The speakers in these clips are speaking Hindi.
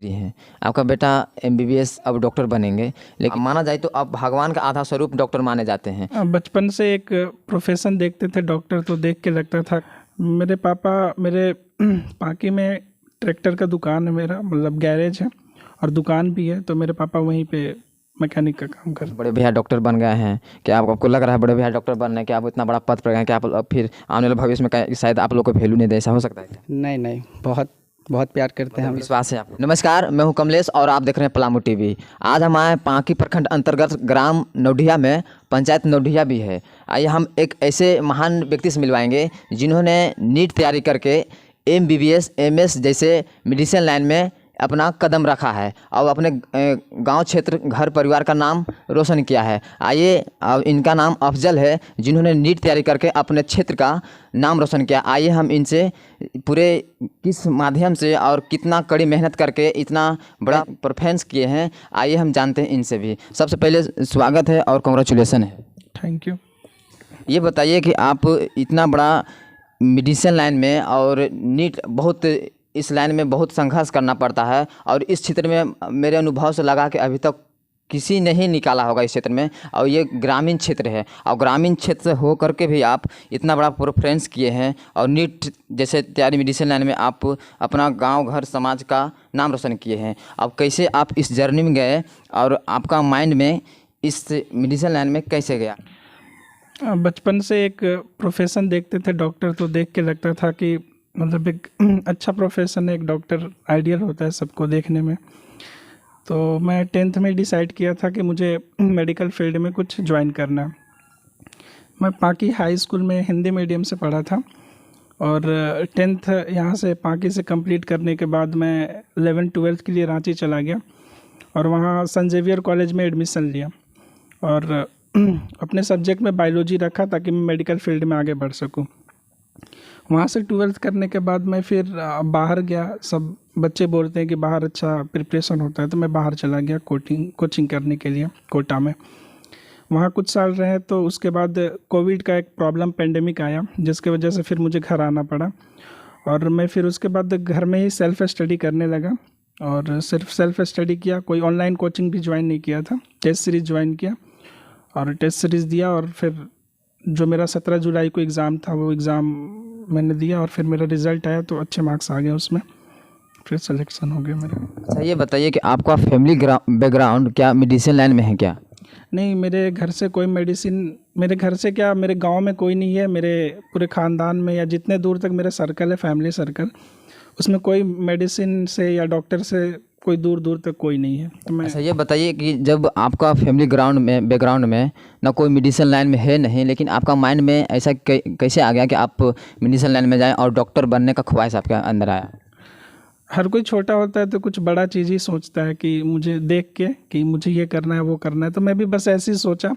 हैं। आपका बेटा एमबीबीएस अब डॉक्टर बनेंगे, लेकिन माना जाए तो आप भगवान का आधा स्वरूप डॉक्टर माने जाते हैं। बचपन से एक प्रोफेशन देखते थे डॉक्टर, तो देख के लगता था। मेरे पापा मेरे पाकी में ट्रैक्टर का दुकान है, मेरा मतलब गैरेज है और दुकान भी है, तो मेरे पापा वहीं पे मैकेनिक का काम करते। बड़े भैया डॉक्टर बन गए हैं, क्या आपको लग रहा है बड़े भैया डॉक्टर बनने के आप इतना बड़ा पद पर गए हैं कि आप अब फिर आने वाले भविष्य में शायद आप लोग को वैल्यू नहीं दे, ऐसा हो सकता है? नहीं नहीं, बहुत बहुत प्यार करते हैं हम लोग। विश्वास है आपको। नमस्कार, मैं हूं कमलेश और आप देख रहे हैं पलामू टीवी। आज हम आए पांकी प्रखंड अंतर्गत ग्राम नौडिया में, पंचायत नौडिया भी है। आइए हम एक ऐसे महान व्यक्ति से मिलवाएंगे जिन्होंने नीट तैयारी करके एमबीबीएस एमएस जैसे मेडिसिन लाइन में अपना कदम रखा है और अपने गांव क्षेत्र घर परिवार का नाम रोशन किया है। आइए, इनका नाम अफजल है जिन्होंने नीट तैयारी करके अपने क्षेत्र का नाम रोशन किया। आइए हम इनसे पूरे किस माध्यम से और कितना कड़ी मेहनत करके इतना बड़ा परफॉर्मेंस किए हैं, आइए हम जानते हैं इनसे भी। सबसे पहले स्वागत है और कांग्रेचुलेसन है। Thank you. ये बताइए कि आप इतना बड़ा मेडिसिन लाइन में और नीट बहुत इस लाइन में बहुत संघर्ष करना पड़ता है और इस क्षेत्र में मेरे अनुभव से लगा कि अभी तक किसी ने ही निकाला होगा इस क्षेत्र में, और ये ग्रामीण क्षेत्र है और ग्रामीण क्षेत्र से हो करके भी आप इतना बड़ा प्रेफरेंस किए हैं और नीट जैसे तैयारी मेडिसिन लाइन में आप अपना गांव घर समाज का नाम रोशन किए हैं। अब कैसे आप इस जर्नी में गए और आपका माइंड में इस मेडिसिन लाइन में कैसे गया? बचपन से एक प्रोफेशन देखते थे डॉक्टर, तो देख के लगता था कि मतलब एक अच्छा प्रोफेशन है, एक डॉक्टर आइडियल होता है सबको देखने में। तो मैं 10th में डिसाइड किया था कि मुझे मेडिकल फील्ड में कुछ ज्वाइन करना है। मैं पाकी हाई स्कूल में हिंदी मीडियम से पढ़ा था और 10th यहाँ से पाकी से कंप्लीट करने के बाद मैं 11th-12th के लिए रांची चला गया और वहाँ सेंट जेवियर कॉलेज में एडमिशन लिया और अपने सब्जेक्ट में बायोलॉजी रखा ताकि मैं मेडिकल फील्ड में आगे बढ़ सकूँ। वहाँ से 12th करने के बाद मैं फिर बाहर गया। सब बच्चे बोलते हैं कि बाहर अच्छा प्रिपरेशन होता है, तो मैं बाहर चला गया कोचिंग करने के लिए कोटा में। वहाँ कुछ साल रहे, तो उसके बाद कोविड का एक प्रॉब्लम पेंडेमिक आया जिसके वजह से फिर मुझे घर आना पड़ा और मैं फिर उसके बाद घर में ही सेल्फ़ स्टडी करने लगा और सिर्फ सेल्फ़ स्टडी किया। कोई ऑनलाइन कोचिंग भी ज्वाइन नहीं किया था। टेस्ट सीरीज़ ज्वाइन किया और टेस्ट सीरीज़ दिया और फिर जो मेरा 17 जुलाई को एग्ज़ाम था वो एग्ज़ाम मैंने दिया और फिर मेरा रिज़ल्ट आया तो अच्छे मार्क्स आ गए उसमें, फिर सिलेक्शन हो गया मेरा। अच्छा, ये बताइए कि आपका फैमिली बैकग्राउंड क्या मेडिसिन लाइन में है क्या? नहीं, मेरे घर से कोई मेडिसिन, मेरे घर से क्या मेरे गांव में कोई नहीं है। मेरे पूरे ख़ानदान में या जितने दूर तक मेरा सर्कल है, फैमिली सर्कल, उसमें कोई मेडिसिन से या डॉक्टर से कोई दूर दूर तक कोई नहीं है। तो मैं अच्छा, ये बताइए कि जब आपका फैमिली बैकग्राउंड में ना कोई मेडिसिन लाइन में है नहीं, लेकिन आपका माइंड में ऐसा कैसे आ गया कि आप मेडिसिन लाइन में जाएं और डॉक्टर बनने का ख्वाहिश आपके अंदर आया? हर कोई छोटा होता है तो कुछ बड़ा चीज़ ही सोचता है कि मुझे देख के कि मुझे ये करना है वो करना है, तो मैं भी बस ऐसे ही सोचा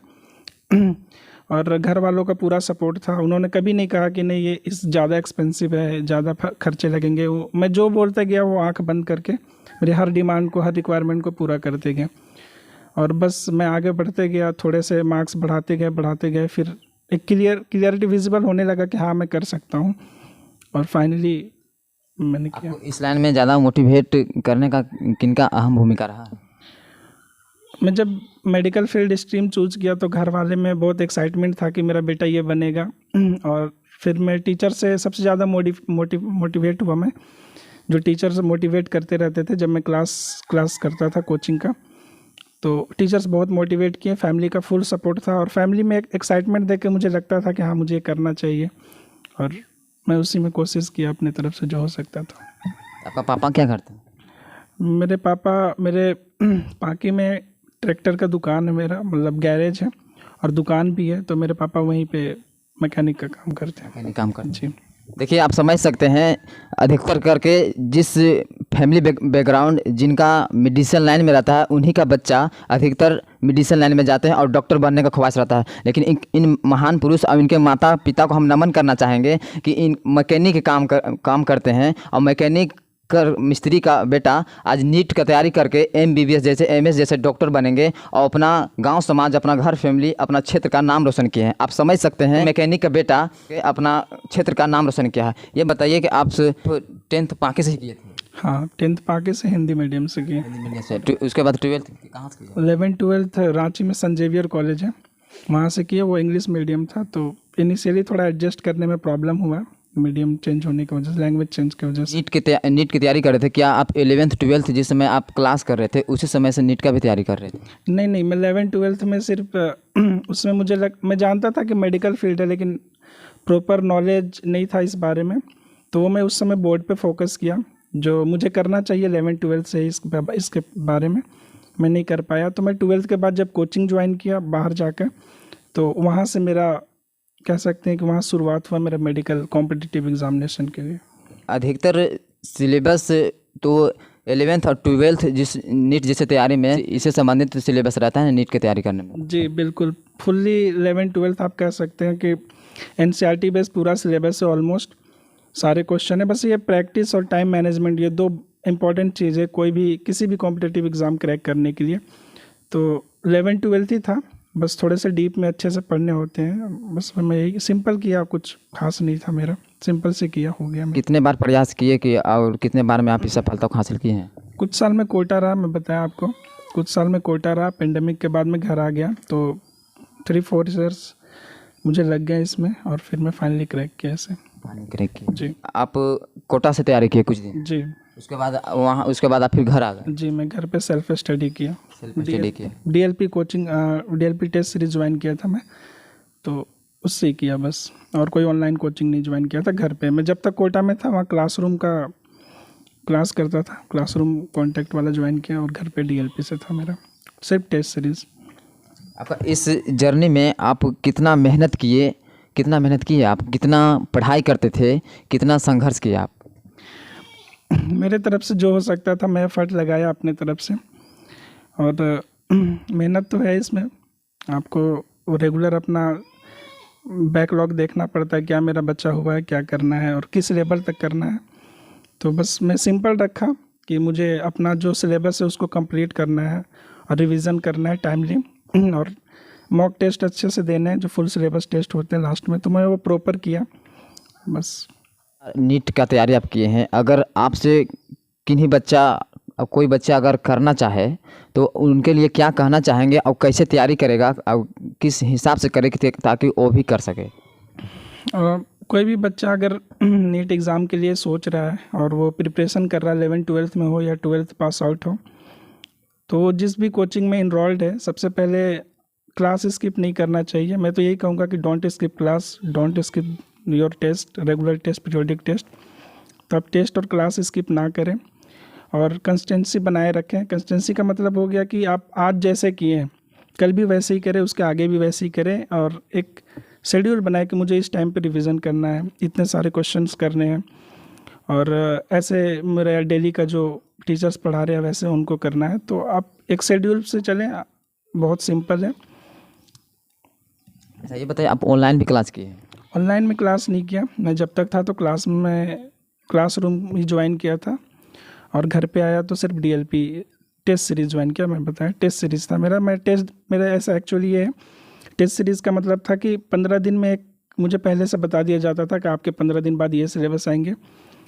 और घर वालों का पूरा सपोर्ट था। उन्होंने कभी नहीं कहा कि नहीं ये इस ज़्यादा एक्सपेंसिव है, ज़्यादा खर्चे लगेंगे। वो मैं जो बोलता गया वो आंख बंद करके मेरी हर डिमांड को, हर रिक्वायरमेंट को पूरा करते गए और बस मैं आगे बढ़ते गया। थोड़े से मार्क्स बढ़ाते गए, फिर एक क्लियरिटी विजिबल होने लगा कि हाँ मैं कर सकता हूँ और फाइनली मैंने किया। इस लाइन में ज़्यादा मोटिवेट करने का किनका अहम भूमिका रहा? मैं जब मेडिकल फील्ड स्ट्रीम चूज़ किया तो घर वाले में बहुत एक्साइटमेंट था कि मेरा बेटा ये बनेगा और फिर मैं टीचर से सबसे ज़्यादा मोटिवेट हुआ। मैं जो टीचर्स मोटिवेट करते रहते थे जब मैं क्लास करता था कोचिंग का, तो टीचर्स बहुत मोटिवेट किए। फैमिली का फुल सपोर्ट था और फैमिली में एक एक्साइटमेंट देख के मुझे लगता था कि हाँ मुझे करना चाहिए और मैं उसी में कोशिश किया अपनी तरफ से जो हो सकता था। आपका पापा क्या करते हैं? मेरे पापा मेरे पाकी में ट्रैक्टर का दुकान है, मेरा मतलब गैरेज है और दुकान भी है, तो मेरे पापा वहीं पे मैकेनिक का काम करते हैं। जी, देखिए, आप समझ सकते हैं अधिकतर करके जिस फैमिली बैकग्राउंड जिनका मेडिसिन लाइन में रहता है उन्हीं का बच्चा अधिकतर मेडिसिन लाइन में जाते हैं और डॉक्टर बनने का ख्वाहिश रहता है। लेकिन इन महान पुरुष और इनके माता पिता को हम नमन करना चाहेंगे कि इन मैकेनिक काम करते हैं और मैकेनिक मिस्त्री का बेटा आज नीट का तैयारी करके एमबीबीएस जैसे एमएस जैसे डॉक्टर बनेंगे और अपना गांव समाज, अपना घर, फैमिली, अपना क्षेत्र का नाम रोशन किए हैं। आप समझ सकते हैं मैकेनिक का बेटा अपना क्षेत्र का नाम रोशन किया है। ये बताइए कि आप 10th पाके से ही किए थे? हाँ, 10th पाके से हिंदी मीडियम से किए। हिंदी मीडियम से। उसके बाद 12th कहाँ से किए? 11th-12th रांची में सेंट जेवियर कॉलेज है, वहाँ से किया। वो इंग्लिश मीडियम था, तो इनिशियली थोड़ा एडजस्ट करने में प्रॉब्लम हुआ, मीडियम चेंज होने की वजह से, लैंग्वेज चेंज की वजह से। नीट की तैयारी कर रहे थे क्या आप? 11th 12th जिस समय आप क्लास कर रहे थे उसी समय से नीट का भी तैयारी कर रहे थे? नहीं नहीं, मैं 11th-12th में सिर्फ उसमें मैं जानता था कि मेडिकल फील्ड है, लेकिन प्रॉपर नॉलेज नहीं था इस बारे में, तो मैं उस समय बोर्ड पे फोकस किया। जो मुझे करना चाहिए 11th-12th से इसके बारे में मैं नहीं कर पाया। तो मैं 12th के बाद जब कोचिंग ज्वाइन किया बाहर जाकर, तो वहाँ से मेरा कह सकते हैं कि वहाँ शुरुआत हुआ मेरा मेडिकल कॉम्पिटिटिव एग्जामिनेशन के लिए। अधिकतर सिलेबस तो 11th और 12th नीट जैसे तैयारी में इससे संबंधित सिलेबस रहता है नीट की तैयारी करने में? जी बिल्कुल, फुल्ली 11th-12th आप कह सकते हैं कि NCERT बेस्ड पूरा सिलेबस है, ऑलमोस्ट सारे क्वेश्चन है। बस ये प्रैक्टिस और टाइम मैनेजमेंट, ये 2 इम्पॉर्टेंट चीज़ है कोई भी किसी भी कॉम्पिटिटिव एग्ज़ाम क्रैक करने के लिए। तो 11th-12th ही था, बस थोड़े से डीप में अच्छे से पढ़ने होते हैं। बस मैं यही सिंपल किया, कुछ खास नहीं था मेरा, सिंपल से किया, हो गया। कितने बार प्रयास किए कि और कितने बार में आप इस सफलता को हासिल किए हैं? कुछ साल में कोटा रहा, मैं बताया आपको, कुछ साल में कोटा रहा। पेंडेमिक के बाद में घर आ गया, तो 3-4 ईयर्स मुझे लग गया इसमें, और फिर मैं फाइनली क्रैक किया इसे। क्रैक किए जी। आप कोटा से तैयारी किए कुछ दिन? जी। उसके बाद आप फिर घर आ गए? जी, मैं घर पे सेल्फ स्टडी किया। किया? DLP coaching, DLP test series join किया था मैं, तो उससे ही किया बस, और कोई ऑनलाइन कोचिंग नहीं ज्वाइन किया था। घर पे मैं जब तक कोटा में था वहाँ क्लासरूम का क्लास करता था, क्लासरूम कॉन्टैक्ट वाला ज्वाइन किया, और घर पे DLP से था मेरा, सिर्फ टेस्ट सीरीज़। आपका इस जर्नी में आप कितना मेहनत किए आप? कितना पढ़ाई करते थे? कितना संघर्ष किया आप? मेरे तरफ से जो हो सकता था मैं एफर्ट लगाया अपने तरफ से, और मेहनत तो है इसमें। आपको रेगुलर अपना बैकलॉग देखना पड़ता है, क्या मेरा बचा हुआ है, क्या करना है और किस लेवल तक करना है। तो बस मैं सिंपल रखा कि मुझे अपना जो सिलेबस है उसको कंप्लीट करना है और रिवीजन करना है टाइमली, और मॉक टेस्ट अच्छे से देने हैं, जो फुल सिलेबस टेस्ट होते हैं लास्ट में, तो मैं वो प्रॉपर किया बस। नीट का तैयारी आप किए हैं, अगर आपसे कोई बच्चा अगर करना चाहे तो उनके लिए क्या कहना चाहेंगे और कैसे तैयारी करेगा और किस हिसाब से करे ताकि वो भी कर सके? कोई भी बच्चा अगर नीट एग्ज़ाम के लिए सोच रहा है और वो प्रिपरेशन कर रहा है, 11th-12th में हो या 12th पास आउट हो, तो जिस भी कोचिंग में इनरोल्ड है, सबसे पहले क्लास स्किप नहीं करना चाहिए। मैं तो यही कहूँगा कि don't skip class, don't skip your test, regular test, periodic test. तो आप टेस्ट और क्लास स्किप ना करें और कंसिस्टेंसी बनाए रखें। कंसिस्टेंसी का मतलब हो गया कि आप आज जैसे किए हैं कल भी वैसे ही करें, उसके आगे भी वैसे ही करें, और एक शेड्यूल बनाए कि मुझे इस टाइम पे रिवीजन करना है, इतने सारे क्वेश्चंस करने हैं, और ऐसे मेरा डेली का जो टीचर्स पढ़ा रहे हैं वैसे उनको करना है। तो आप एक शेड्यूल से चलें, बहुत सिंपल है। अच्छा, ये बताइए आप ऑनलाइन भी क्लास किए हैं? ऑनलाइन में क्लास नहीं किया, मैं जब तक था तो क्लास में क्लासरूम ही ज्वाइन किया था, और घर पे आया तो सिर्फ DLP टेस्ट सीरीज़ ज्वाइन किया। मैं बताया टेस्ट सीरीज़ था मेरा ऐसा एक्चुअली ये टेस्ट सीरीज़ का मतलब था कि 15 दिन में मुझे पहले से बता दिया जाता था कि आपके 15 दिन बाद ये सिलेबस आएंगे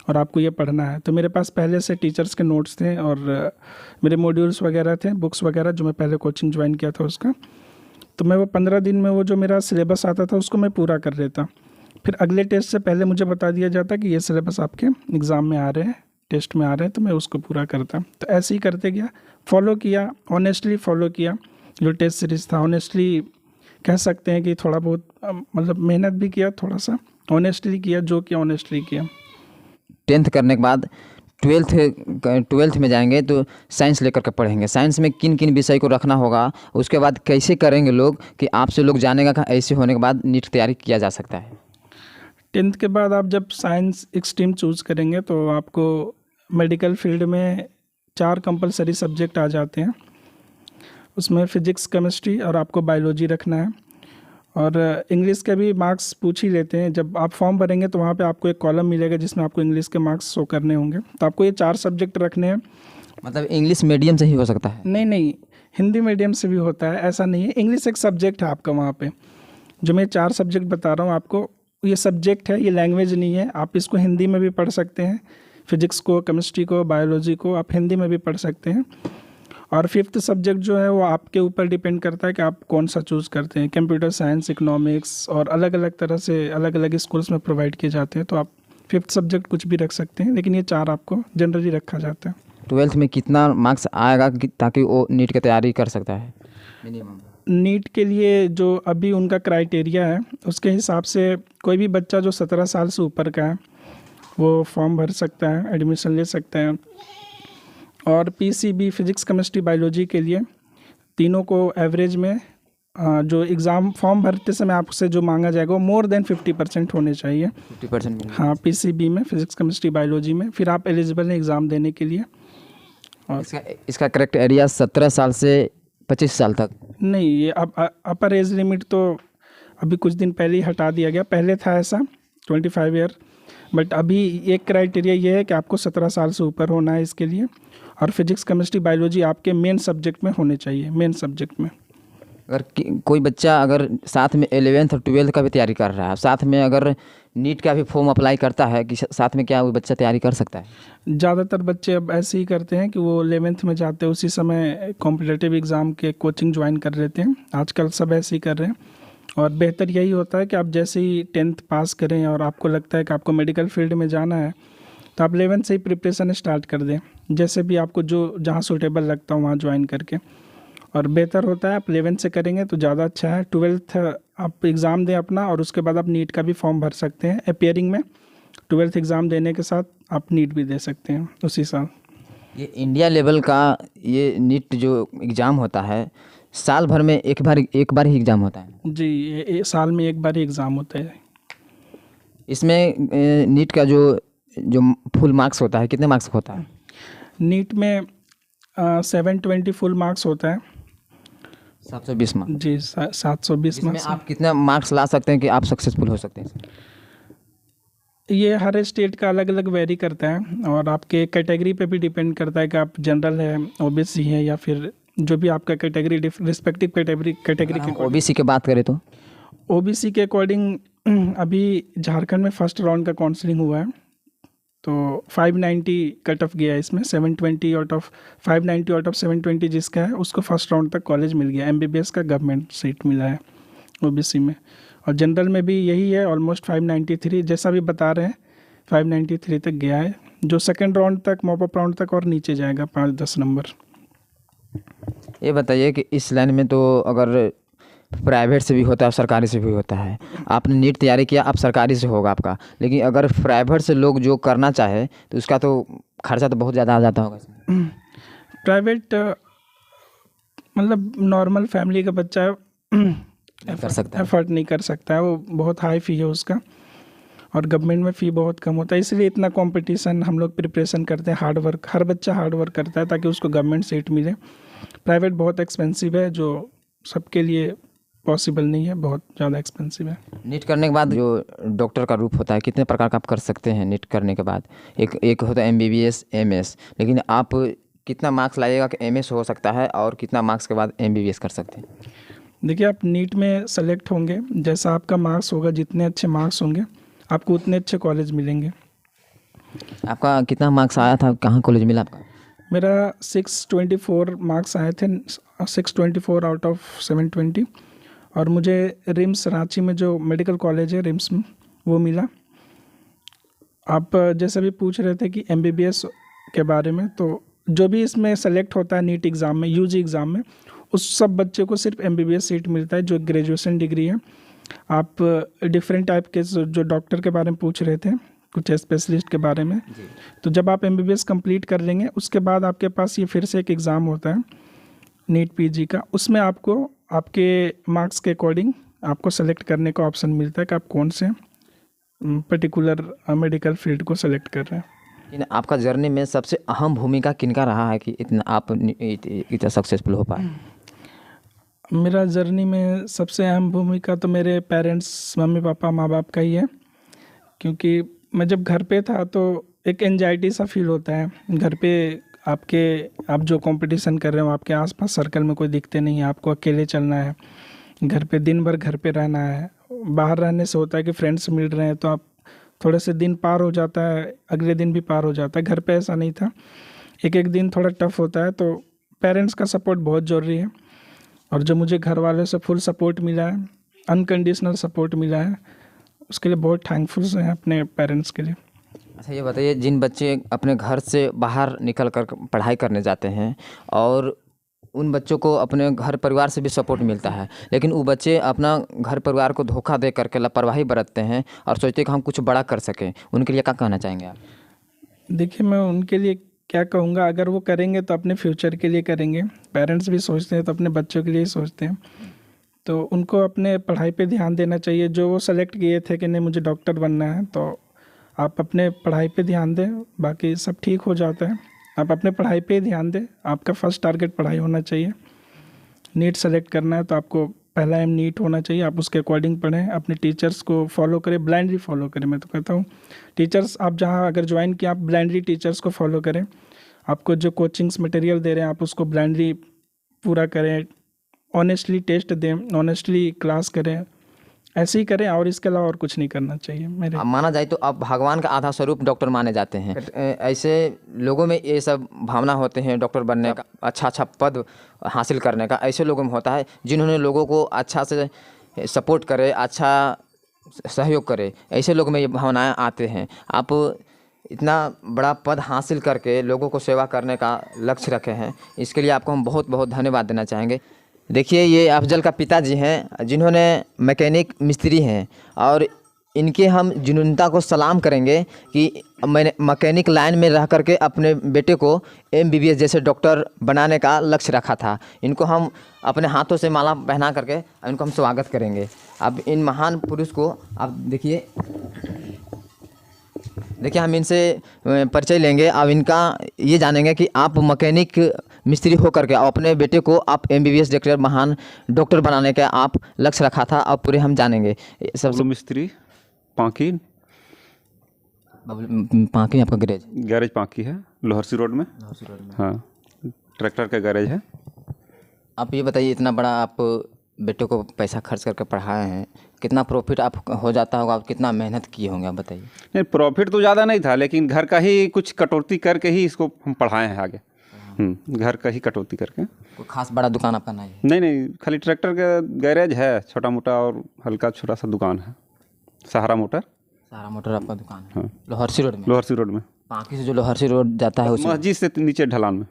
और आपको ये पढ़ना है। तो मेरे पास पहले से टीचर्स के नोट्स थे और मेरे मॉड्यूल्स वगैरह थे, बुक्स वगैरह, जो मैं पहले कोचिंग ज्वाइन किया था उसका। तो मैं वो 15 दिन में वो जो मेरा सिलेबस आता था उसको मैं पूरा कर लेता। फिर अगले टेस्ट से पहले मुझे बता दिया जाता कि ये सिलेबस आपके एग्ज़ाम में आ रहे हैं, टेस्ट में आ रहे हैं, तो मैं उसको पूरा करता। तो ऐसे ही करते गया, फॉलो किया, ऑनेस्टली फॉलो किया जो टेस्ट सीरीज़ था। ऑनेस्टली कह सकते हैं कि थोड़ा बहुत मतलब मेहनत भी किया, थोड़ा सा ऑनेस्टली किया, जो किया ऑनेस्टली किया। 10th करने के बाद 12th में जाएंगे तो साइंस लेकर के पढ़ेंगे। साइंस में किन किन विषय को रखना होगा, उसके बाद कैसे करेंगे लोग कि आपसे लोग जानेगा कि ऐसे होने के बाद नीट तैयारी किया जा सकता है? 10th के बाद आप जब साइंस एक स्ट्रीम चूज़ करेंगे तो आपको मेडिकल फील्ड में 4 कंपलसरी सब्जेक्ट आ जाते हैं। उसमें फिजिक्स, केमिस्ट्री और आपको बायोलॉजी रखना है, और इंग्लिश के भी मार्क्स पूछ ही लेते हैं। जब आप फॉर्म भरेंगे तो वहाँ पे आपको एक कॉलम मिलेगा जिसमें आपको इंग्लिश के मार्क्स शो करने होंगे। तो आपको ये 4 सब्जेक्ट रखने हैं। मतलब इंग्लिश मीडियम से ही हो सकता है? नहीं, हिंदी मीडियम से भी होता है, ऐसा नहीं है। इंग्लिश एक सब्जेक्ट है आपका वहाँ पे। जो मैं 4 सब्जेक्ट बता रहा हूँ आपको, ये सब्जेक्ट है, ये लैंग्वेज नहीं है। आप इसको हिंदी में भी पढ़ सकते हैं, फिजिक्स को, केमिस्ट्री को, बायोलॉजी को आप हिंदी में भी पढ़ सकते हैं। और फिफ्थ सब्जेक्ट जो है वो आपके ऊपर डिपेंड करता है कि आप कौन सा चूज़ करते हैं। कंप्यूटर साइंस, इकोनॉमिक्स और अलग अलग तरह से अलग अलग स्कूल्स में प्रोवाइड किए जाते हैं, तो आप फिफ्थ सब्जेक्ट कुछ भी रख सकते हैं, लेकिन ये 4 आपको जनरली रखा जाता है। 12th में कितना मार्क्स आएगा ताकि वो नीट की तैयारी कर सकता है मिनिमम? नीट के लिए जो अभी उनका क्राइटेरिया है उसके हिसाब से कोई भी बच्चा जो 17 साल से ऊपर का है वो फॉर्म भर सकता है, एडमिशन ले सकता है। और पीसीबी फिजिक्स, केमिस्ट्री, बायोलॉजी के लिए तीनों को एवरेज में जो एग्ज़ाम फॉर्म भरते समय आपसे जो मांगा जाएगा वो मोर देन 50% होने चाहिए। 50%? हाँ, पीसीबी में, फिजिक्स, केमिस्ट्री, बायोलॉजी में, फिर आप एलिजिबल हैं एग्ज़ाम देने के लिए। और इसका करेक्ट एरिया 17 साल से 25 साल तक? नहीं, ये अब अपर एज लिमिट तो अभी कुछ दिन पहले ही हटा दिया गया। पहले था ऐसा 25 ईयर, बट अभी एक क्राइटेरिया ये है कि आपको 17 साल से ऊपर होना है इसके लिए। और फिजिक्स, केमिस्ट्री, बायोलॉजी आपके मेन सब्जेक्ट में होने चाहिए, मेन सब्जेक्ट में। अगर कोई बच्चा अगर साथ में 11th और 12th का भी तैयारी कर रहा है, साथ में अगर नीट का भी फॉर्म अप्लाई करता है कि साथ में, क्या वो बच्चा तैयारी कर सकता है? ज़्यादातर बच्चे अब ऐसे ही करते हैं कि वो 11th में जाते हैं, उसी समय कॉम्पिटिटिव एग्ज़ाम के कोचिंग ज्वाइन कर लेते हैं। आजकल सब ऐसे ही कर रहे हैं। और बेहतर यही होता है कि आप जैसे ही 10th पास करें और आपको लगता है कि आपको मेडिकल फील्ड में जाना है, तो आप 11th से ही प्रिपरेशन स्टार्ट कर दें, जैसे भी आपको जो जहाँ सूटेबल लगता हो वहाँ ज्वाइन करके। और बेहतर होता है आप 11th से करेंगे तो ज़्यादा अच्छा है। 12th आप एग्ज़ाम दें अपना, और उसके बाद आप नीट का भी फॉर्म भर सकते हैं अपियरिंग में। 12th एग्ज़ाम देने के साथ आप नीट भी दे सकते हैं उसी साल। ये इंडिया लेवल का ये नीट जो एग्ज़ाम होता है, साल भर में एक बार ही एग्ज़ाम होता है? जी, ये साल में एक बार ही एग्ज़ाम होता है। इसमें नीट का जो फुल मार्क्स होता है, कितने मार्क्स होता है? नीट में 720 फुल मार्क्स होता है। 720 मार्क्स? जी, 720 इसमें मार्क्स। आप कितना मार्क्स ला सकते हैं कि आप सक्सेसफुल हो सकते हैं? ये हर स्टेट का अलग अलग वेरी करता है, और आपके कैटेगरी पे भी डिपेंड करता है कि आप जनरल है, ओबीसी है, या फिर जो भी आपका कैटेगरी, रिस्पेक्टिव कैटेगरी के। ओबीसी की बात करें तो ओबीसी के अकॉर्डिंग अभी झारखंड में फर्स्ट राउंड का काउंसलिंग हुआ है, तो 590 कट ऑफ गया है इसमें। 590 आउट ऑफ 720 जिसका है उसको फर्स्ट राउंड तक कॉलेज मिल गया। एमबीबीएस का गवर्नमेंट सीट मिला है ओबीसी में। और जनरल में भी यही है, ऑलमोस्ट 593 जैसा भी बता रहे हैं, 593 तक गया है, जो सेकेंड राउंड तक, मॉपअप राउंड तक और नीचे जाएगा 5-10 नंबर। ये बताइए कि इस लाइन में तो अगर प्राइवेट से भी होता है और सरकारी से भी होता है। आपने नीट तैयारी किया, आप सरकारी से होगा आपका, लेकिन अगर प्राइवेट से लोग जो करना चाहे तो उसका तो खर्चा तो बहुत ज़्यादा आ जाता होगा इसमें। प्राइवेट मतलब नॉर्मल फैमिली का बच्चा एफर्ट नहीं कर सकता है, वो बहुत हाई फ़ी है उसका, और गवर्नमेंट में फ़ी बहुत कम होता है। इसलिए इतना कंपटीशन, हम लोग प्रिपरेशन करते हैं, हार्ड वर्क, हर बच्चा हार्ड वर्क करता है ताकि उसको गवर्नमेंट सीट मिले। प्राइवेट बहुत एक्सपेंसिव है, जो सबके लिए पॉसिबल नहीं है, बहुत ज़्यादा एक्सपेंसिव है। नीट करने के बाद जो डॉक्टर का रूप होता है, कितने प्रकार का आप कर सकते हैं नीट करने के बाद? एक होता है एमबीबीएस, एमएस, लेकिन आप कितना मार्क्स लाइएगा कि एमएस हो सकता है, और कितना मार्क्स के बाद एमबीबीएस कर सकते हैं? देखिए, आप नीट में सेलेक्ट होंगे, जैसा आपका मार्क्स होगा, जितने अच्छे मार्क्स होंगे आपको उतने अच्छे कॉलेज मिलेंगे। आपका कितना मार्क्स आया था, कहाँ कॉलेज मिला आपका? मेरा 624 मार्क्स आए थे, 624 आउट ऑफ 720, और मुझे रिम्स रांची में जो मेडिकल कॉलेज है रिम्स में वो मिला। आप जैसे भी पूछ रहे थे कि एमबीबीएस के बारे में, तो जो भी इसमें सेलेक्ट होता है नीट एग्ज़ाम में, यूजी एग्ज़ाम में, उस सब बच्चे को सिर्फ एमबीबीएस सीट मिलता है, जो ग्रेजुएशन डिग्री है। आप डिफरेंट टाइप के जो डॉक्टर के बारे में पूछ रहे थे, कुछ स्पेशलिस्ट के बारे में, तो जब आप एमबीबीएस कंप्लीट कर लेंगे उसके बाद आपके पास ये फिर से एक एग्ज़ाम होता है नीट पीजी का। उसमें आपको आपके मार्क्स के अकॉर्डिंग आपको सेलेक्ट करने का ऑप्शन मिलता है कि आप कौन से पर्टिकुलर मेडिकल फील्ड को सेलेक्ट कर रहे हैं। लेकिन आपका जर्नी में सबसे अहम भूमिका किनका रहा है कि इतना आप इतना सक्सेसफुल हो पाए? मेरा जर्नी में सबसे अहम भूमिका तो मेरे पेरेंट्स, मम्मी पापा, माँ बाप का ही है, क्योंकि मैं जब घर पे था तो एक एंजाइटी सा फील होता है। घर पे आप जो कंपटीशन कर रहे हो, आपके आसपास सर्कल में कोई दिखते नहीं है, आपको अकेले चलना है, घर पे दिन भर घर पे रहना है। बाहर रहने से होता है कि फ्रेंड्स मिल रहे हैं तो आप थोड़े से दिन पार हो जाता है, अगले दिन भी पार हो जाता है। घर पे ऐसा नहीं था, एक एक दिन थोड़ा टफ होता है। तो पेरेंट्स का सपोर्ट बहुत ज़रूरी है, और जो मुझे घर वालों से फुल सपोर्ट मिला है, अनकंडीशनल सपोर्ट मिला है, उसके लिए बहुत थैंकफुल हैं अपने पेरेंट्स के लिए। अच्छा ये बताइए, जिन बच्चे अपने घर से बाहर निकल कर पढ़ाई करने जाते हैं और उन बच्चों को अपने घर परिवार से भी सपोर्ट मिलता है, लेकिन वो बच्चे अपना घर परिवार को धोखा दे करके लापरवाही बरतते हैं और सोचते हैं कि हम कुछ बड़ा कर सकें, उनके लिए क्या कहना चाहेंगे आप? देखिए, मैं उनके लिए क्या कहूँगा, अगर वो करेंगे तो अपने फ्यूचर के लिए करेंगे। पेरेंट्स भी सोचते हैं तो अपने बच्चों के लिए ही सोचते हैं। तो उनको अपने पढ़ाई पे ध्यान देना चाहिए। जो वो सेलेक्ट किए थे कि नहीं मुझे डॉक्टर बनना है, तो आप अपने पढ़ाई पे ध्यान दें, बाकी सब ठीक हो जाता है। आप अपने पढ़ाई पे ही ध्यान दें, आपका फर्स्ट टारगेट पढ़ाई होना चाहिए। नीट सेलेक्ट करना है तो आपको पहला एम नीट होना चाहिए, आप उसके अकॉर्डिंग पढ़ें, अपने टीचर्स को फॉलो करें, ब्लाइंडली फॉलो करें। मैं तो कहता हूँ टीचर्स आप जहाँ अगर ज्वाइन किया, आप ब्लाइंडली टीचर्स को फॉलो करें। आपको जो कोचिंग्स मटेरियल दे रहे हैं आप उसको ब्लाइंडली पूरा करें, ऑनेस्टली टेस्ट दें, ऑनेस्टली क्लास करें, ऐसे ही करें, और इसके अलावा और कुछ नहीं करना चाहिए मेरे। अब माना जाए तो आप भगवान का आधा स्वरूप डॉक्टर माने जाते हैं। ऐसे लोगों में ये सब भावना होते हैं डॉक्टर बनने का, अच्छा पद हासिल करने का, ऐसे लोगों में होता है जिन्होंने लोगों को अच्छा से सपोर्ट करे, अच्छा सहयोग करे, ऐसे लोगों में ये भावनाएं आते हैं। आप इतना बड़ा पद हासिल करके लोगों को सेवा करने का लक्ष्य रखे हैं, इसके लिए आपको हम बहुत बहुत धन्यवाद देना चाहेंगे। देखिए, ये अफजल का पिताजी हैं जिन्होंने मैकेनिक मिस्त्री हैं, और इनके हम जुनूनता को सलाम करेंगे कि मैंने मैकेनिक लाइन में रह करके अपने बेटे को MBBS जैसे डॉक्टर बनाने का लक्ष्य रखा था। इनको हम अपने हाथों से माला पहना करके इनको हम स्वागत करेंगे। अब इन महान पुरुष को आप देखिए हम इनसे परिचय लेंगे। अब इनका ये जानेंगे कि आप मैकेनिक मिस्त्री हो करके अपने बेटे को आप MBBS डॉक्टर, महान डॉक्टर बनाने का आप लक्ष्य रखा था, अब पूरे हम जानेंगे। सबसे मिस्त्री पांकी आपका गैरेज पांकी है, लोहरसी रोड में। हाँ, ट्रैक्टर का गैरेज है। आप ये बताइए, इतना बड़ा आप बेटे को पैसा खर्च करके पढ़ाए हैं, कितना प्रॉफिट आप हो जाता होगा, आप कितना मेहनत किए होंगे, आप बताइए। नहीं, प्रॉफिट तो ज़्यादा नहीं था, लेकिन घर का ही कुछ कटौती करके ही इसको हम पढ़ाए हैं आगे। घर का ही कटौती करके। कोई खास बड़ा दुकान आपका नहीं है? नहीं, खाली ट्रैक्टर का गैरेज है, छोटा मोटा और हल्का छोटा सा दुकान है, सहारा मोटर आपका दुकान है। हाँ। लोहरसी रोड में? लोहरसी रोड में, पांकी से जो लोहरसी रोड जाता है उसी मस्जिद से नीचे ढलान में।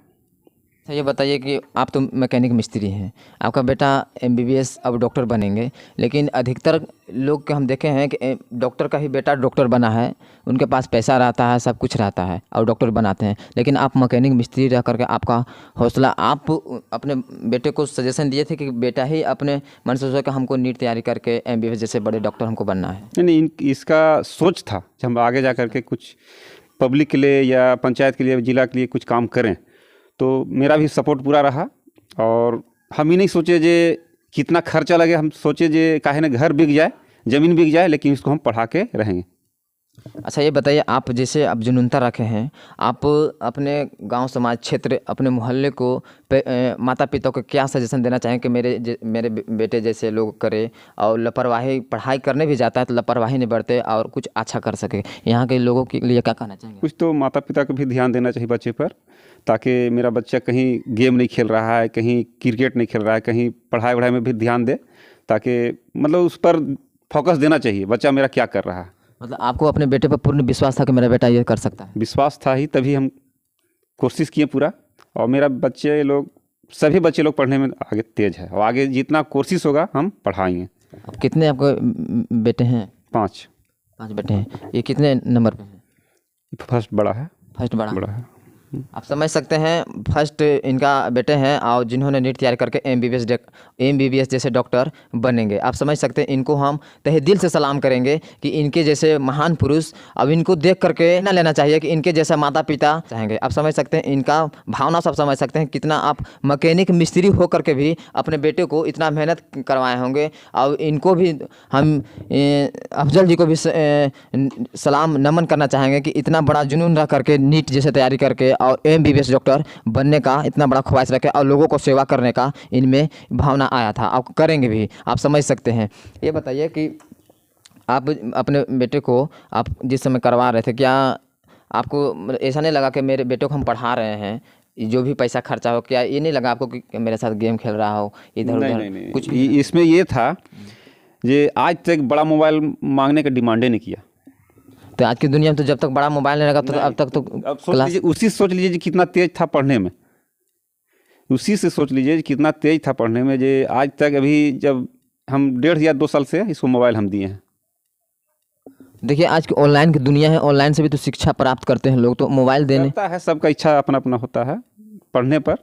अच्छा ये बताइए कि आप तो मैकेनिक मिस्त्री हैं, आपका बेटा MBBS अब डॉक्टर बनेंगे, लेकिन अधिकतर लोग के हम देखे हैं कि डॉक्टर का ही बेटा डॉक्टर बना है, उनके पास पैसा रहता है, सब कुछ रहता है और डॉक्टर बनाते हैं। लेकिन आप मैकेनिक मिस्त्री रह करके आपका हौसला, आप अपने बेटे को सजेशन दिए थे कि बेटा ही अपने मन से सोचा कि हमको नीट तैयारी करके MBBS जैसे बड़े डॉक्टर हमको बनना है? नहीं, इसका सोच था कि हम आगे जा करके कुछ पब्लिक के लिए या पंचायत के लिए, जिला के लिए कुछ काम करें। तो मेरा भी सपोर्ट पूरा रहा, और हम ही नहीं सोचे जे कितना खर्चा लगे, हम सोचे जे काहे न घर बिक जाए, ज़मीन बिक जाए, लेकिन इसको हम पढ़ा के रहेंगे। अच्छा ये बताइए, आप जैसे अब जुनूनता रखे हैं, आप अपने गांव समाज क्षेत्र, अपने मोहल्ले को माता पिता को क्या सजेशन देना चाहें कि मेरे बेटे जैसे लोग करे, और लापरवाही पढ़ाई करने भी जाता है तो लापरवाही नहीं बरते और कुछ अच्छा कर सके, यहाँ के लोगों के लिए क्या कहना चाहेंगे? कुछ तो माता पिता को भी ध्यान देना चाहिए बच्चे पर, ताकि मेरा बच्चा कहीं गेम नहीं खेल रहा है, कहीं क्रिकेट नहीं खेल रहा है, कहीं पढ़ाई वढ़ाई में भी ध्यान दे, ताकि मतलब उस पर फोकस देना चाहिए, बच्चा मेरा क्या कर रहा है। मतलब आपको अपने बेटे पर पूर्ण विश्वास था कि मेरा बेटा ये कर सकता है? विश्वास था ही तभी हम कोशिश किए पूरा, और मेरा सभी बच्चे लोग पढ़ने में आगे तेज है, और आगे जितना कोशिश होगा हम पढ़ाएंगे। अब कितने आपको बेटे हैं? 5 बेटे हैं। ये कितने नंबर पे हैं? फर्स्ट बड़ा है। फर्स्ट बड़ा है। आप समझ सकते हैं, फर्स्ट इनका बेटे हैं और जिन्होंने नीट तैयारी करके MBBS जैसे डॉक्टर बनेंगे। आप समझ सकते हैं, इनको हम तहे दिल से सलाम करेंगे कि इनके जैसे महान पुरुष, अब इनको देख करके ना लेना चाहिए कि इनके जैसा माता पिता चाहेंगे। आप समझ सकते हैं इनका भावना, सब समझ सकते हैं कितना आप मैकेनिक मिस्त्री हो करके भी अपने बेटे को इतना मेहनत करवाए होंगे। और इनको भी हम अफजल जी को भी सलाम नमन करना चाहेंगे कि इतना बड़ा जुनून रह करके नीट जैसे तैयारी करके और MBBS डॉक्टर बनने का इतना बड़ा ख्वाहिश रखे और लोगों को सेवा करने का इनमें भावना आया था, आप करेंगे भी। आप समझ सकते हैं। ये बताइए कि आप अपने बेटे को आप जिस समय करवा रहे थे, क्या आपको मतलब ऐसा नहीं लगा कि मेरे बेटे को हम पढ़ा रहे हैं, जो भी पैसा खर्चा हो, क्या ये नहीं लगा आपको कि मेरे साथ गेम खेल रहा हो इधर नहीं उधर नहीं नहीं कुछ? इसमें ये था, ये आज तक बड़ा मोबाइल मांगने का डिमांडे नहीं किया। तो आज की दुनिया में तो जब तक बड़ा मोबाइल नहीं लगा तो अब तक तो अब सोच क्लास। लीजिए, उसी सोच लीजिए कि कितना तेज था पढ़ने में, उसी से सोच लीजिए कि कितना तेज था पढ़ने में। जे आज तक अभी जब हम 1.5 या 2 साल से इसको मोबाइल हम दिए हैं। देखिए आज की ऑनलाइन की दुनिया है, ऑनलाइन से भी तो शिक्षा प्राप्त करते हैं लोग, तो मोबाइल देने। करता है, सबका इच्छा अपना अपना होता है पढ़ने पर।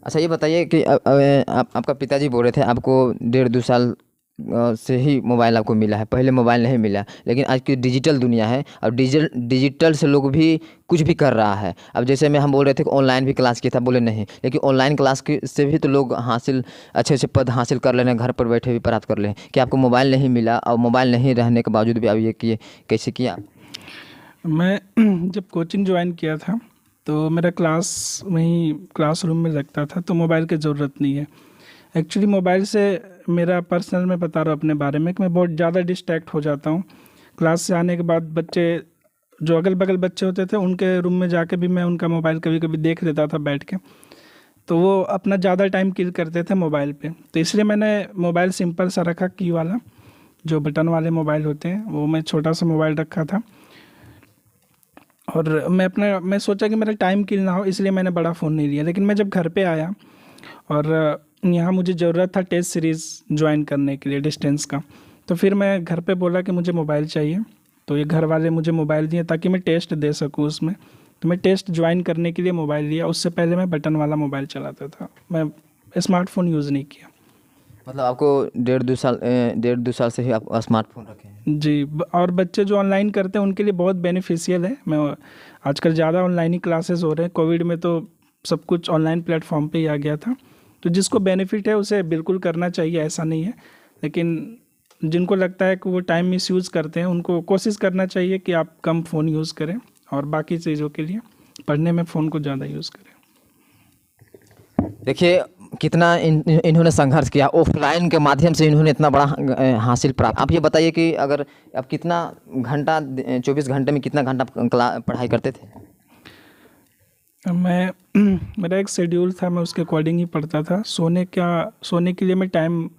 अच्छा ये बताइए कि आपका पिताजी बोल रहे थे आपको 1.5-2 साल से ही मोबाइल आपको मिला है, पहले मोबाइल नहीं मिला। लेकिन आज की डिजिटल दुनिया है, अब डिजिटल से लोग भी कुछ भी कर रहा है। अब जैसे हम बोल रहे थे कि ऑनलाइन भी क्लास किया था, बोले नहीं, लेकिन ऑनलाइन क्लास के से भी तो लोग अच्छे अच्छे पद हासिल कर ले रहे हैं, घर पर बैठे भी प्राप्त कर ले हैं। कि आपको मोबाइल नहीं मिला और मोबाइल नहीं रहने के बावजूद भी आप ये किए, कैसे किया? मैं जब कोचिंग ज्वाइन किया था तो मेरा क्लास वहीं क्लासरूम में लगता था, तो मोबाइल की ज़रूरत नहीं है। एक्चुअली मोबाइल से मेरा पर्सनल मैं बता रहा हूँ अपने बारे में कि मैं बहुत ज़्यादा डिस्ट्रैक्ट हो जाता हूँ। क्लास से आने के बाद बच्चे जो अगल बगल बच्चे होते थे उनके रूम में जाके भी मैं उनका मोबाइल कभी कभी देख लेता था बैठ के, तो वो अपना ज़्यादा टाइम किल करते थे मोबाइल पे। तो इसलिए मैंने मोबाइल सिंपल सा रखा, की वाला जो बटन वाले मोबाइल होते हैं, वो मैं छोटा सा मोबाइल रखा था। और मैं सोचा कि मेरा टाइम किल ना हो, इसलिए मैंने बड़ा फ़ोन नहीं लिया। लेकिन मैं जब घर पे आया और यहाँ मुझे ज़रूरत था टेस्ट सीरीज़ ज्वाइन करने के लिए डिस्टेंस का, तो फिर मैं घर पे बोला कि मुझे मोबाइल चाहिए। तो ये घर वाले मुझे मोबाइल दिए ताकि मैं टेस्ट दे सकूँ उसमें। तो मैं टेस्ट ज्वाइन करने के लिए मोबाइल लिया। उससे पहले मैं बटन वाला मोबाइल चलाता था, मैं स्मार्टफोन यूज़ नहीं किया। मतलब आपको 1.5-2 साल से ही आप स्मार्टफोन रखे हैं? जी, और बच्चे जो ऑनलाइन करते हैं उनके लिए बहुत बेनिफिशियल है। मैं आजकल ज़्यादा ऑनलाइन ही क्लासेस हो रहे हैं, कोविड में तो सब कुछ ऑनलाइन प्लेटफॉर्म पे ही आ गया था। तो जिसको बेनिफिट है उसे बिल्कुल करना चाहिए, ऐसा नहीं है। लेकिन जिनको लगता है कि वो टाइम मिस यूज़ करते हैं, उनको कोशिश करना चाहिए कि आप कम फ़ोन यूज़ करें और बाकी चीज़ों के लिए पढ़ने में फ़ोन को ज़्यादा यूज़ करें। देखिए कितना इन्होंने संघर्ष किया, ऑफलाइन के माध्यम से इन्होंने इतना बड़ा हासिल प्राप्त। आप ये बताइए कि अगर आप कितना घंटा 24 घंटे में कितना घंटा पढ़ाई करते थे? मेरा एक शेड्यूल था, मैं उसके अकॉर्डिंग ही पढ़ता था। सोने के लिए मैं टाइम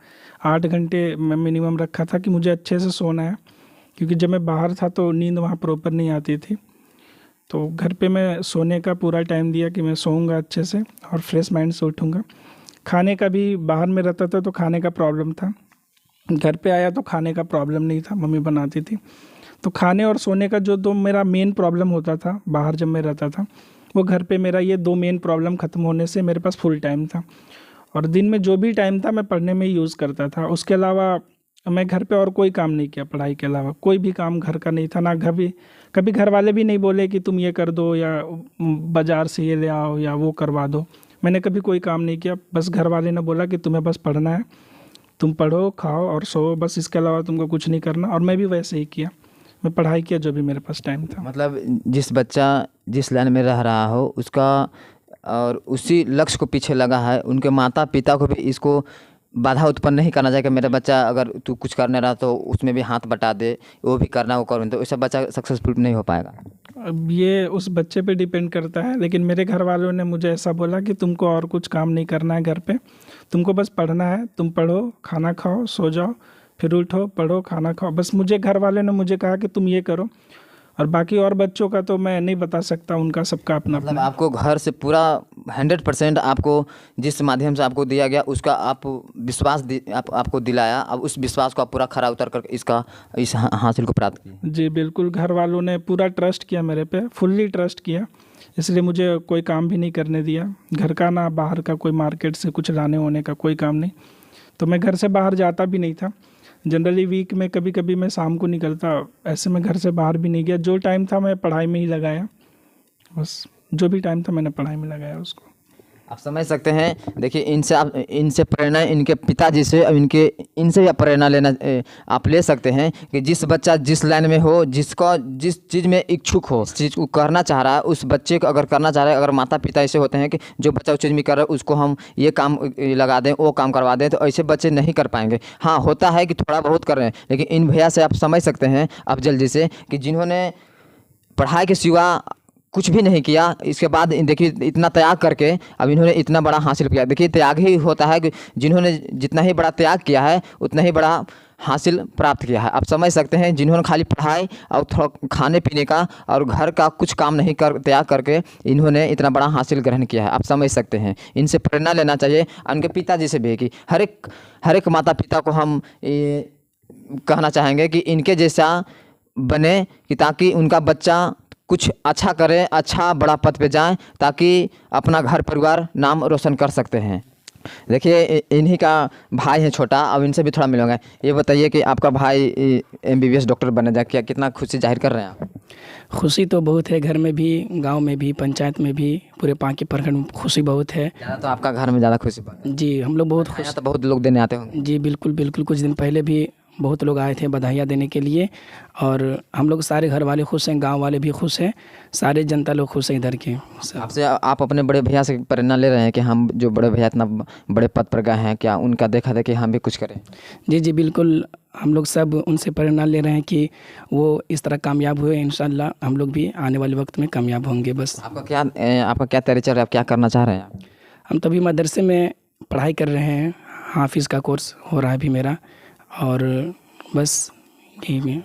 8 घंटे मैं मिनिमम रखा था कि मुझे अच्छे से सोना है, क्योंकि जब मैं बाहर था तो नींद वहाँ प्रॉपर नहीं आती थी। तो घर पे मैं सोने का पूरा टाइम दिया कि मैं सोऊंगा अच्छे से और फ्रेश माइंड से उठूंगा। खाने का भी बाहर में रहता था तो खाने का प्रॉब्लम था, घर पे आया तो खाने का प्रॉब्लम नहीं था, मम्मी बनाती थी। तो खाने और सोने का जो मेरा मेन प्रॉब्लम होता था बाहर जब मैं रहता था, वो घर पे मेरा ये 2 मेन प्रॉब्लम ख़त्म होने से मेरे पास फुल टाइम था। और दिन में जो भी टाइम था मैं पढ़ने में ही यूज़ करता था। उसके अलावा मैं घर पे और कोई काम नहीं किया, पढ़ाई के अलावा कोई भी काम घर का नहीं था ना। कभी घर वाले भी नहीं बोले कि तुम ये कर दो या बाज़ार से ये ले आओ या वो करवा दो। मैंने कभी कोई काम नहीं किया, बस घर वाले ने बोला कि तुम्हें बस पढ़ना है, तुम पढ़ो खाओ और सो, बस इसके अलावा तुमको कुछ नहीं करना। और मैं भी वैसे ही किया, मैं पढ़ाई किया जो भी मेरे पास टाइम था। मतलब जिस बच्चा जिस लाइन में रह रहा हो उसका और उसी लक्ष्य को पीछे लगा है, उनके माता पिता को भी इसको बाधा उत्पन्न नहीं करना चाहिए कि मेरा बच्चा अगर तू कुछ करने रहा तो उसमें भी हाथ बटा दे, वो भी करना वो करूँ, तो ऐसा बच्चा सक्सेसफुल नहीं हो पाएगा। अब ये उस बच्चे पे डिपेंड करता है। लेकिन मेरे घर वालों ने मुझे ऐसा बोला कि तुमको और कुछ काम नहीं करना है घर पे, तुमको बस पढ़ना है, तुम पढ़ो, खाना खाओ, सो जाओ, फिर उठो, पढ़ो, खाना खाओ। बस मुझे घर वालों ने मुझे कहा कि तुम ये करो। और बाकी और बच्चों का तो मैं नहीं बता सकता, उनका सबका अपना मतलब अपना। आपको घर से पूरा 100% आपको जिस माध्यम से आपको दिया गया उसका आप विश्वास आपको दिलाया, अब उस विश्वास को आप पूरा खरा उतर कर इस हासिल को प्राप्त किए। जी बिल्कुल, घर वालों ने पूरा ट्रस्ट किया मेरे पे, फुल्ली ट्रस्ट किया, इसलिए मुझे कोई काम भी नहीं करने दिया, घर का ना बाहर का, कोई मार्केट से कुछ लाने होने का कोई काम नहीं। तो मैं घर से बाहर जाता भी नहीं था। जनरली वीक में कभी कभी मैं शाम को निकलता, ऐसे मैं घर से बाहर भी नहीं गया। जो टाइम था मैं पढ़ाई में ही लगाया, बस जो भी टाइम था मैंने पढ़ाई में लगाया उसको। आप समझ सकते हैं। देखिए इनसे प्रेरणा इनके पिताजी से और इनसे भी आप प्रेरणा आप ले सकते हैं कि जिस बच्चा जिस लाइन में हो, जिसको जिस चीज़ में इच्छुक हो, उस चीज़ को करना चाह रहा है, उस बच्चे को अगर करना चाह रहा है, अगर माता पिता ऐसे होते हैं कि जो बच्चा उस चीज़ में कर रहा है उसको हम ये काम लगा दें, वो काम करवा दें, तो ऐसे बच्चे नहीं कर पाएंगे। हाँ, होता है कि थोड़ा बहुत कर रहे हैं, लेकिन इन भैया से आप समझ सकते हैं अब जल्दी से कि जिन्होंने पढ़ाई के सिवा कुछ भी नहीं किया, इसके बाद देखिए इतना त्याग करके अब इन्होंने इतना बड़ा हासिल किया। देखिए त्याग ही होता है कि जिन्होंने जितना ही बड़ा त्याग किया है उतना ही बड़ा हासिल प्राप्त किया है। आप समझ सकते हैं, जिन्होंने खाली पढ़ाई और थोड़ा खाने पीने का और घर का कुछ काम नहीं कर त्याग करके इन्होंने इतना बड़ा हासिल ग्रहण किया है। आप समझ सकते हैं, इनसे प्रेरणा लेना चाहिए। उनके पिताजी से भी कि हर एक माता पिता को हम ये कहना चाहेंगे कि इनके जैसा बने, कि ताकि उनका बच्चा कुछ अच्छा करे, अच्छा बड़ा पद पे जाए, ताकि अपना घर परिवार नाम रोशन कर सकते हैं। देखिए इन्हीं का भाई है छोटा, अब इनसे भी थोड़ा मिलूंगा। ये बताइए कि आपका भाई MBBS डॉक्टर बनने जा क्या कितना खुशी जाहिर कर रहे हैं आप? खुशी तो बहुत है, घर में भी, गांव में भी, पंचायत में भी, पूरे पांकी प्रखंड में खुशी बहुत है। ज़्यादा तो आपका घर में ज़्यादा खुशी पा जी, हम लोग बहुत खुश। यहाँ तो बहुत लोग देने आते होंगे। जी बिल्कुल बिल्कुल, कुछ दिन पहले भी बहुत लोग आए थे बधाइयाँ देने के लिए, और हम लोग सारे घर वाले खुश हैं, गांव वाले भी खुश हैं, सारे जनता लोग खुश हैं इधर के सब। आपसे आप अपने बड़े भैया से प्रेरणा ले रहे हैं कि हम जो बड़े भैया इतना बड़े पद पर गए हैं, क्या उनका देखा देखी हम भी कुछ करें? जी जी बिल्कुल, हम लोग सब उनसे प्रेरणा ले रहे हैं कि वो इस तरह कामयाब हुए। इंशाल्लाह हम लोग भी आने वाले वक्त में कामयाब होंगे। बस आपका क्या तैयारी चल रहा है, आप क्या करना चाह रहे हैं आप? हम तो अभी मदरसे में पढ़ाई कर रहे हैं, हाफिज़ का कोर्स हो रहा है अभी मेरा, और बस यही में।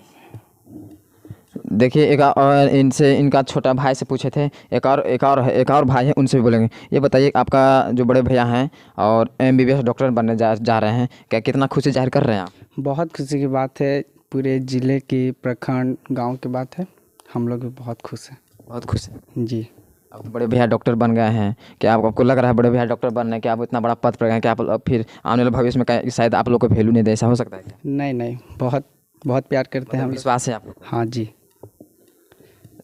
देखिए एक और इनका छोटा भाई से पूछे थे, एक और भाई है, उनसे भी बोलेंगे। ये बताइए आपका जो बड़े भैया हैं और MBBS डॉक्टर बनने जा रहे हैं, क्या कितना खुशी जाहिर कर रहे हैं आप? बहुत खुशी की बात है, पूरे ज़िले की, प्रखंड, गांव की बात है। हम लोग भी बहुत खुश हैं। बहुत खुश है जी। अब तो बड़े भैया डॉक्टर बन गए हैं, क्या आपको लग रहा है बड़े भैया डॉक्टर बनने के आप इतना बड़ा पद पर गए, क्या आप फिर आने वाले भविष्य में शायद आप लोग को वैल्यू नहीं दे, ऐसा हो सकता है क्या? नहीं, बहुत बहुत प्यार करते हैं हम लोग। विश्वास है आप लोग? हाँ जी।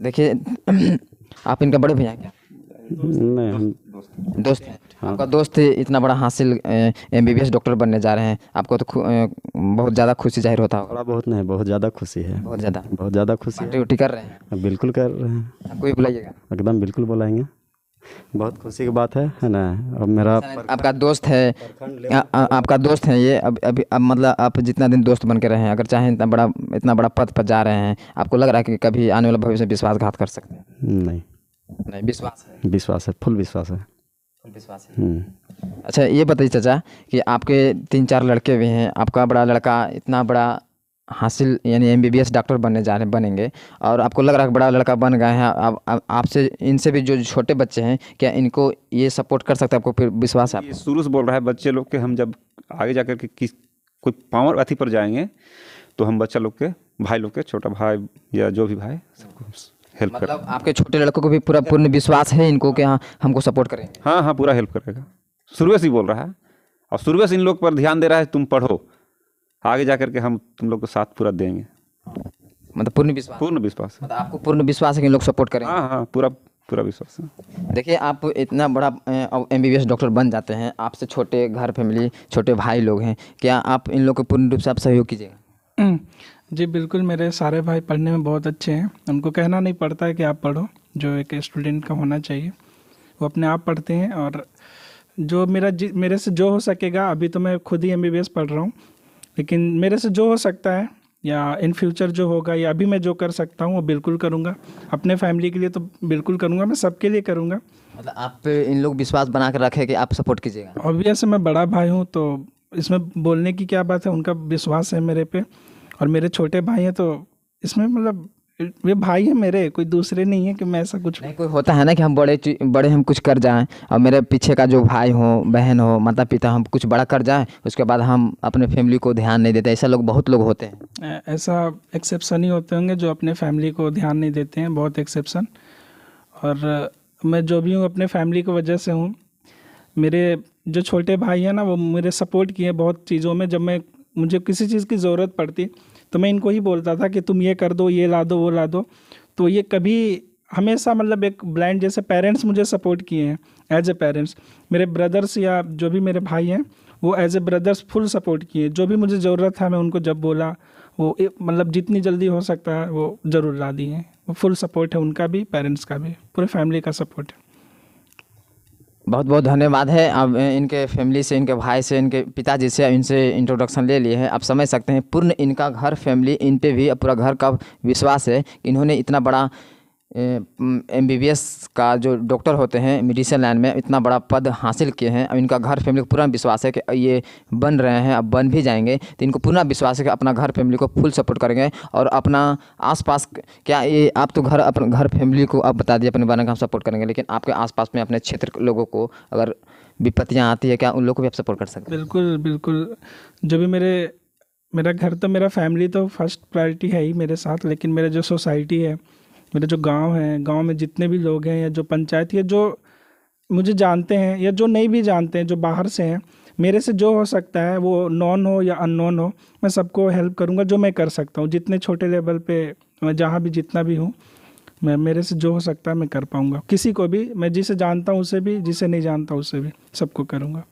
देखिए आप इनका बड़े भैया क्या? नहीं, हम दोस्त हैं। आपका दोस्त इतना बड़ा हासिल MBBS डॉक्टर बनने जा रहे हैं, आपको तो बहुत ज़्यादा खुशी जाहिर होता होगा। थोड़ा बहुत नहीं, बहुत ज़्यादा खुशी है। बहुत ज़्यादा खुशी है। पार्टी उटी कर रहे हैं? बिल्कुल कर रहे हैं। आपको भी बुलाइएगा। एकदम बिल्कुल बुलाएंगे। बहुत खुशी की बात है ना। अब मेरा आपका दोस्त है, आपका दोस्त है ये, अब मतलब आप जितना दिन दोस्त बन के रहे हैं, अगर चाहें इतना बड़ा पद पर जा रहे हैं, आपको लग रहा है कि कभी आने वाला भविष्य में विश्वासघात कर सकते हैं? नहीं, विश्वास है। विश्वास है, फुल विश्वास है। विश्वास है। अच्छा ये बताइए चाचा कि आपके 3-4 लड़के भी हैं, आपका बड़ा लड़का इतना बड़ा हासिल यानी MBBS डॉक्टर बनेंगे, और आपको लग रहा है बड़ा लड़का बन गए हैं, आपसे इनसे भी जो छोटे बच्चे हैं, क्या इनको ये सपोर्ट कर सकते हैं? आपको फिर विश्वास है? ये शुरू से बोल रहा है बच्चे लोग के, हम जब आगे जाकर के कोई पावर अथी पर जाएंगे तो हम बच्चा लोग के, भाई लोग के, छोटा भाई या जो भी भाई, सबको हेल्प करें। मतलब आपके छोटे लड़कों को भी पूर्ण विश्वास है इनको कि हाँ हमको सपोर्ट करेंगे? हाँ, पूरा हेल्प करेगा। शुरू से ही बोल रहा है, और शुरू से इन लोग पर ध्यान दे रहा है, तुम पढ़ो, आगे जा कर के हम तुम लोग को साथ पूरा देंगे। मतलब पूर्ण विश्वास? पूर्ण विश्वास है। मतलब आपको पूर्ण विश्वास है कि इन लोग सपोर्ट करेंगे? हाँ, पूरा विश्वास है। देखिए आप इतना बड़ा MBBS डॉक्टर बन जाते हैं, आपसे छोटे घर फैमिली, छोटे भाई लोग हैं, क्या आप इन लोग को पूर्ण रूप से आप सहयोग कीजिएगा? जी बिल्कुल, मेरे सारे भाई पढ़ने में बहुत अच्छे हैं, उनको कहना नहीं पड़ता है कि आप पढ़ो, जो एक स्टूडेंट का होना चाहिए वो अपने आप पढ़ते हैं। और जो मेरे से जो हो सकेगा, अभी तो मैं खुद ही MBBS पढ़ रहा हूँ, लेकिन मेरे से जो हो सकता है या इन फ्यूचर जो होगा या अभी मैं जो कर सकता हूँ वो बिल्कुल करूँगा। अपने फैमिली के लिए तो बिल्कुल करूँगा, मैं सबके लिए करूँगा। मतलब आप पे इन लोग विश्वास बना कर रखे कि आप सपोर्ट कीजिएगा? ऑब्वियस मैं बड़ा भाई हूँ तो इसमें बोलने की क्या बात है, उनका विश्वास है मेरे पे, और मेरे छोटे भाई हैं तो इसमें मतलब वे भाई हैं मेरे, कोई दूसरे नहीं है कि मैं ऐसा कुछ। नहीं, कोई होता है ना कि हम बड़े हम कुछ कर जाएं और मेरे पीछे का जो भाई हो, बहन हो, माता पिता, हम कुछ बड़ा कर जाएं, उसके बाद हम अपने फैमिली को ध्यान नहीं देते, ऐसा लोग बहुत लोग होते हैं। ऐसा एक्सेप्शन ही होते होंगे जो अपने फैमिली को ध्यान नहीं देते हैं, बहुत एक्सेप्शन। और मैं जो भी हूँ अपने फैमिली की वजह से हूँ। मेरे जो छोटे भाई हैं ना, वो मेरे सपोर्ट किए बहुत चीज़ों में। जब मुझे किसी चीज़ की ज़रूरत पड़ती तो मैं इनको ही बोलता था कि तुम ये कर दो, ये ला दो, वो ला दो, तो ये कभी हमेशा मतलब एक ब्लाइंड जैसे पेरेंट्स मुझे सपोर्ट किए हैं एज ए पेरेंट्स। मेरे ब्रदर्स या जो भी मेरे भाई हैं वो as a brothers full support किए। जो भी मुझे ज़रूरत था मैं उनको जब बोला वो मतलब जितनी जल्दी हो सकता है वो ज़रूर ला दिए। वो फुल सपोर्ट है उनका भी, पेरेंट्स का भी, पूरे फैमिली का सपोर्ट है। बहुत बहुत धन्यवाद है। अब इनके फैमिली से, इनके भाई से, इनके पिताजी से इनसे इंट्रोडक्शन ले लिए हैं। आप समझ सकते हैं पूर्ण इनका घर फैमिली, इन पे भी पूरा घर का विश्वास है कि इन्होंने इतना बड़ा MBBS का जो डॉक्टर होते हैं मेडिसिन लाइन में इतना बड़ा पद हासिल किए हैं। अब इनका घर फैमिली को पूरा विश्वास है कि ये बन रहे हैं, अब बन भी जाएंगे, तो इनको पूरा विश्वास है कि अपना घर फैमिली को फुल सपोर्ट करेंगे। और अपना आसपास, क्या ये आप तो घर अपने घर फैमिली को आप बता दिए अपने बारे में हम सपोर्ट करेंगे, लेकिन आपके आसपास में अपने क्षेत्र के लोगों को अगर विपत्तियाँ आती है क्या उन लोगों को भी आप सपोर्ट कर सकते हैं? बिल्कुल बिल्कुल। जो भी मेरा घर तो, मेरा फैमिली तो फर्स्ट प्रायोरिटी है ही मेरे साथ, लेकिन मेरे जो सोसाइटी है, मेरे जो गांव है, गांव में जितने भी लोग हैं या जो पंचायत या जो मुझे जानते हैं या जो नहीं भी जानते हैं, जो बाहर से हैं, मेरे से जो हो सकता है वो नॉन हो या अननोन हो, मैं सबको हेल्प करूंगा जो मैं कर सकता हूँ। जितने छोटे लेवल पे मैं जहाँ भी जितना भी हूँ, मैं मेरे से जो हो सकता है मैं कर पाऊँगा। किसी को भी, मैं जिसे जानता हूँ उसे भी, जिसे नहीं जानता उसे भी, सबको करूँगा।